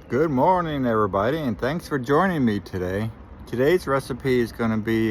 Good morning, everybody, and thanks for joining me today. Today's recipe is going to be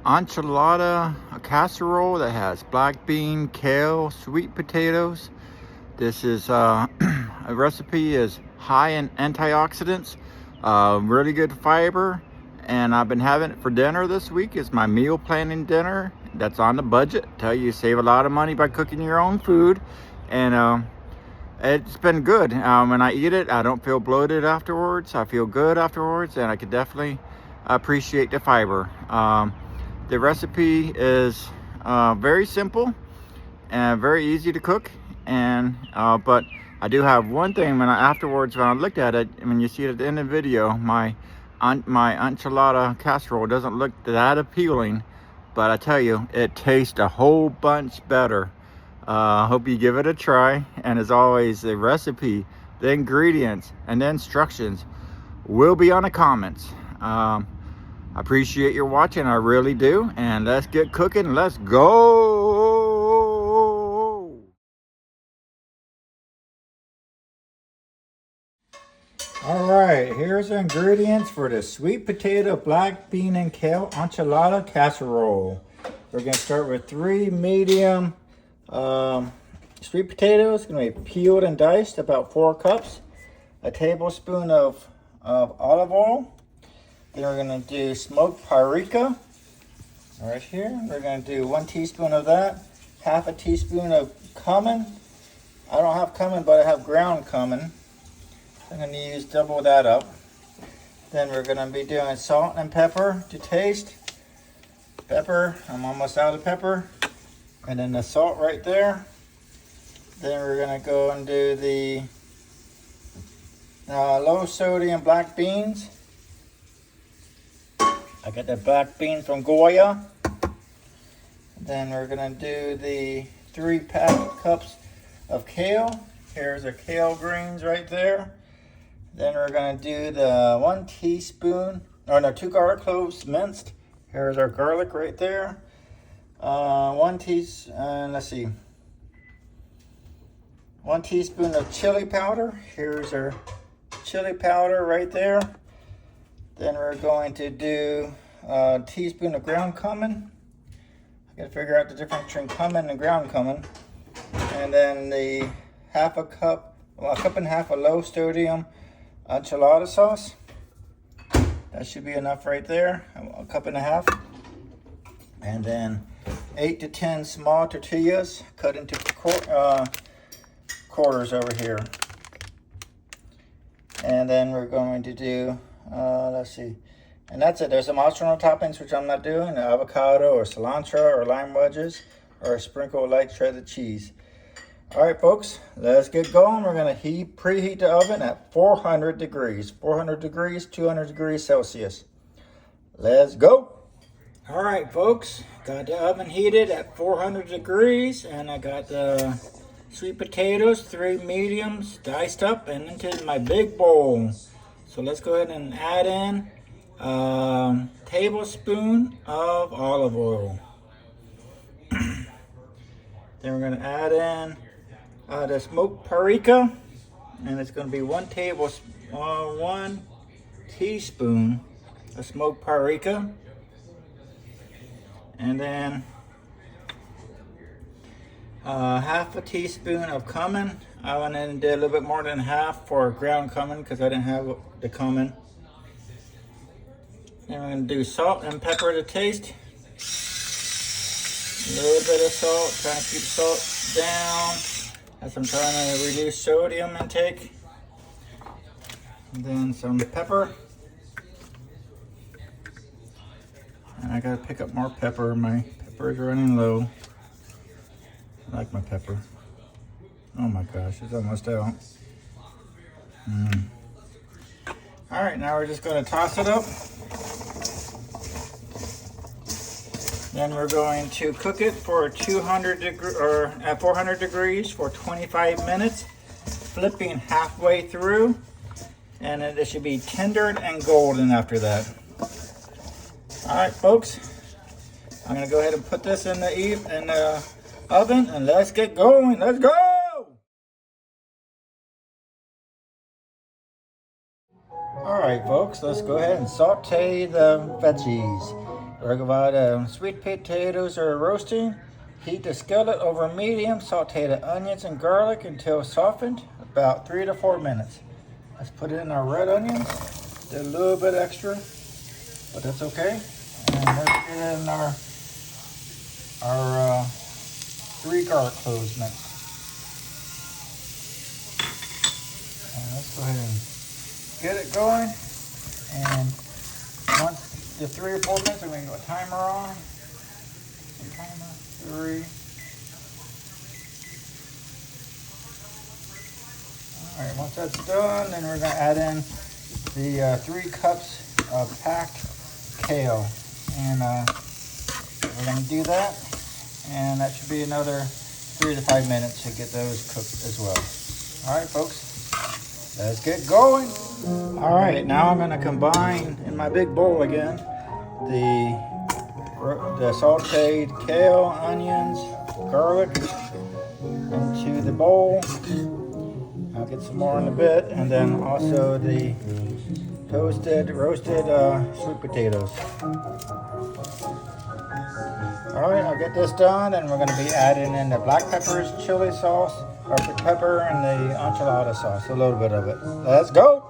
enchilada casserole that has black bean, kale, sweet potatoes. This is a recipe is high in antioxidants, really good fiber, and I've been having it for dinner this week. It's my meal planning dinner that's on the budget. Tell you save a lot of money by cooking your own food, and it's been good. When I eat it, I don't feel bloated afterwards. I feel good afterwards, and I could definitely appreciate the fiber. The recipe is very simple and very easy to cook. And but I do have one thing afterwards when I looked at it, when you see it at the end of the video, my enchilada casserole doesn't look that appealing, but I tell you, it tastes a whole bunch better. Hope you give it a try, and as always, the recipe, the ingredients, and the instructions will be on the comments. I appreciate your watching, I really do, and let's get cooking. Let's go. All right, here's the ingredients for the sweet potato, black bean, and kale enchilada casserole. We're gonna start with 3 medium sweet potatoes, going to be peeled and diced, about 4 cups, a tablespoon of olive oil. Then we're going to do smoked paprika right here. We're going to do 1 teaspoon of that, half a teaspoon of cumin. I don't have cumin, but I have ground cumin. I'm going to use double that up. Then we're going to be doing salt and pepper to taste. Pepper, I'm almost out of pepper. And then the salt right there. Then we're going to go and do the low sodium black beans. I got the black bean from Goya. Then we're going to do the 3 cups of kale. Here's our kale greens right there. Then we're going to do the 1 teaspoon, 2 garlic cloves minced. Here's our garlic right there. 1 teaspoon of chili powder. Here's our chili powder right there. Then we're going to do a teaspoon of ground cumin. I gotta figure out the difference between cumin and ground cumin. And then the a cup and a half of low sodium enchilada sauce. That should be enough right there. A cup and a half. And then 8 to 10 small tortillas cut into quarters over here. And then we're going to do, let's see, and that's it. There's some optional toppings which I'm not doing, avocado or cilantro or lime wedges or a sprinkle of light shredded cheese. All right, folks, let's get going. We're going to preheat the oven at 400 degrees, 200 degrees Celsius. Let's go. All right, folks, got the oven heated at 400 degrees, and I got the sweet potatoes, 3 mediums, diced up and into my big bowl. So let's go ahead and add in a tablespoon of olive oil. Then we're going to add in the smoked paprika, and it's going to be 1 teaspoon of smoked paprika. And then half a teaspoon of cumin. I went in and did a little bit more than half for ground cumin because I didn't have the cumin. Then we're going to do salt and pepper to taste. A little bit of salt, trying to keep salt down as I'm trying to reduce sodium intake. And then some pepper. And I gotta pick up more pepper. My pepper is running low. I like my pepper. Oh my gosh, it's almost out. All right, now we're just gonna toss it up. Then we're going to cook it for 400 degrees for 25 minutes, flipping halfway through, and it should be tender and golden after that. All right, folks, I'm gonna go ahead and put this in the oven, and let's get going. Let's go. Alright folks, let's go ahead and saute the veggies. We're about sweet potatoes are roasting. Heat the skillet over medium. Saute the onions and garlic until softened, about 3 to 4 minutes. Let's put in our red onions. Did a little bit extra, but that's okay. And let's get in our 3 garlic cloves minced. And let's go ahead and get it going. And once the 3 or 4 minutes, I'm going to go a timer on. Timer 3. All right, once that's done, then we're going to add in the 3 cups of packed kale. And we're going to do that. And that should be another 3 to 5 minutes to get those cooked as well. All right, folks, let's get going. All right, now I'm going to combine in my big bowl again the sauteed kale, onions, garlic into the bowl. I'll get some more in a bit, and then also the roasted sweet potatoes. All right, I'll get this done, and we're going to be adding in the black peppers, chili sauce, or pepper, and the enchilada sauce, a little bit of it. Let's go.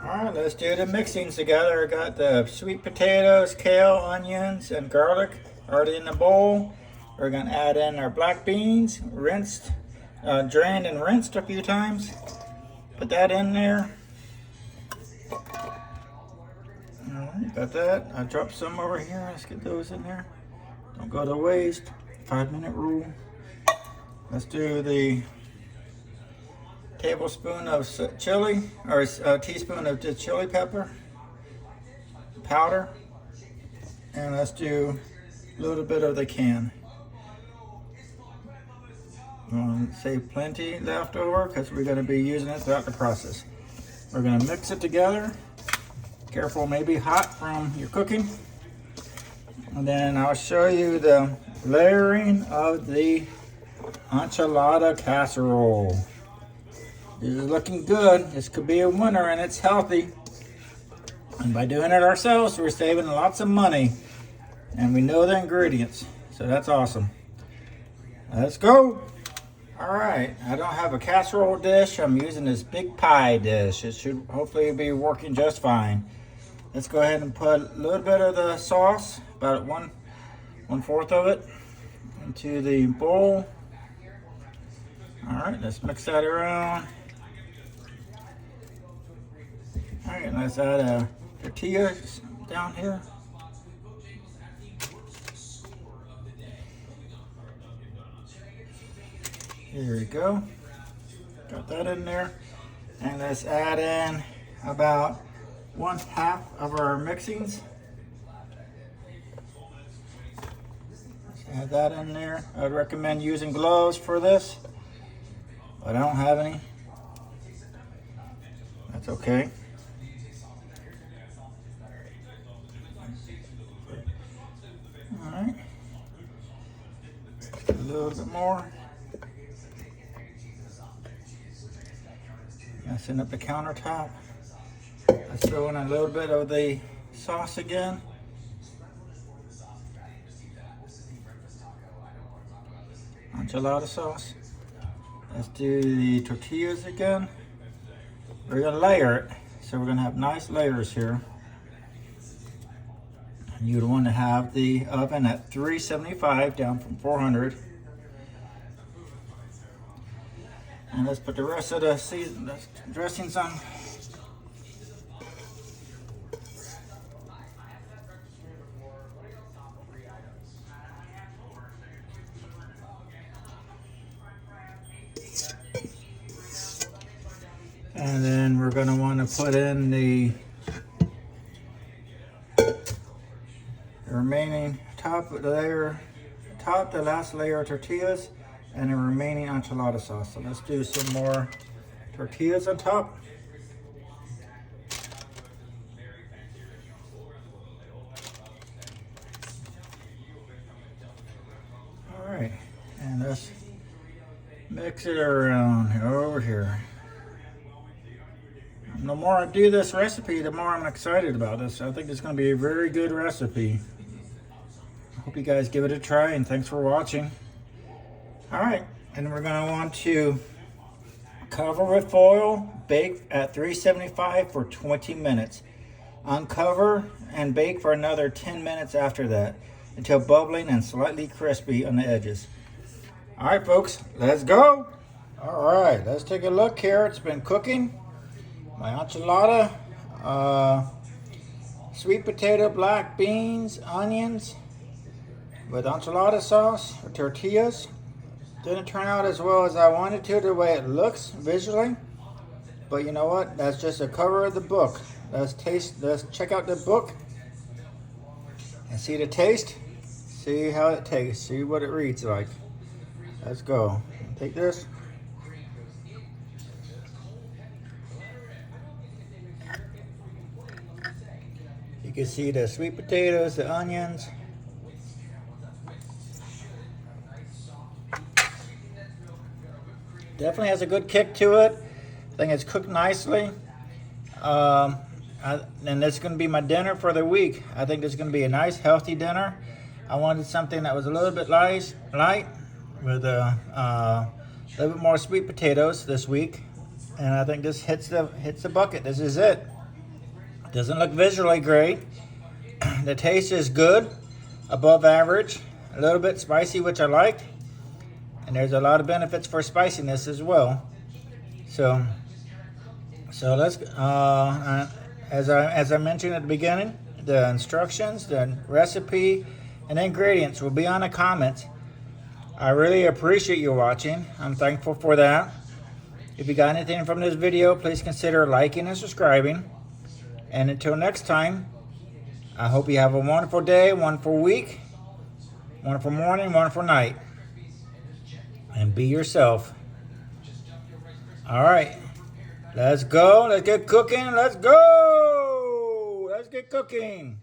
All right, let's do the mixings together. I got the sweet potatoes, kale, onions, and garlic already in the bowl. We're going to add in our black beans, rinsed, drained and rinsed a few times. Put that in there. All right, got that. I dropped some over here. Let's get those in there. Don't go to waste. 5-minute rule. Let's do the tablespoon of chili, or a teaspoon of just chili pepper powder, and let's do a little bit of the can. Save plenty left over because we're going to be using it throughout the process. We're going to mix it together. Careful, maybe hot from your cooking. And then I'll show you the layering of the enchilada casserole. This is looking good. This could be a winner, and it's healthy. And by doing it ourselves, we're saving lots of money. And we know the ingredients, so that's awesome. Let's go. All right, I don't have a casserole dish. I'm using this big pie dish. It should hopefully be working just fine. Let's go ahead and put a little bit of the sauce, about 1/4 of it, into the bowl. All right, let's mix that around. All right, let's add a tortilla down here. Here we go. Got that in there. And let's add in about 1/2 of our mixings. Let's add that in there. I'd recommend using gloves for this, but I don't have any. That's okay. All right. A little bit more. Messing up the countertop. Let's throw in a little bit of the sauce again. Enchilada sauce. Let's do the tortillas again. We're gonna layer it, so we're gonna have nice layers here. You'd want to have the oven at 375 down from 400. And let's put the rest of the dressings on. And then we're going to want to put in the remaining the last layer of tortillas, and the remaining enchilada sauce. So let's do some more tortillas on top. All right, and let's mix it around over here. The more I do this recipe, the more I'm excited about this. I think it's going to be a very good recipe. I hope you guys give it a try, and thanks for watching. All right, and we're going to want to cover with foil, bake at 375 for 20 minutes. Uncover and bake for another 10 minutes after that until bubbling and slightly crispy on the edges. All right, folks, let's go. All right, let's take a look here. It's been cooking. My enchilada, sweet potato, black beans, onions with enchilada sauce or tortillas. Didn't turn out as well as I wanted to, the way it looks visually. But you know what? That's just a cover of the book. Let's check out the book and see the taste. See how it tastes. See what it reads like. Let's go. Take this. You can see the sweet potatoes, the onions. Definitely has a good kick to it. I think it's cooked nicely. And this is going to be my dinner for the week. I think this is going to be a nice, healthy dinner. I wanted something that was a little bit light with a little bit more sweet potatoes this week. And I think this hits the bucket. This is it. Doesn't look visually great. The taste is good, above average, a little bit spicy, which I like. And there's a lot of benefits for spiciness as well. So let's, as I mentioned at the beginning, the instructions, the recipe, and ingredients will be on the comments. I really appreciate you watching. I'm thankful for that. If you got anything from this video, please consider liking and subscribing. And until next time, I hope you have a wonderful day, wonderful week, wonderful morning, wonderful night. And be yourself. All right. Let's go. Let's get cooking. Let's go. Let's get cooking.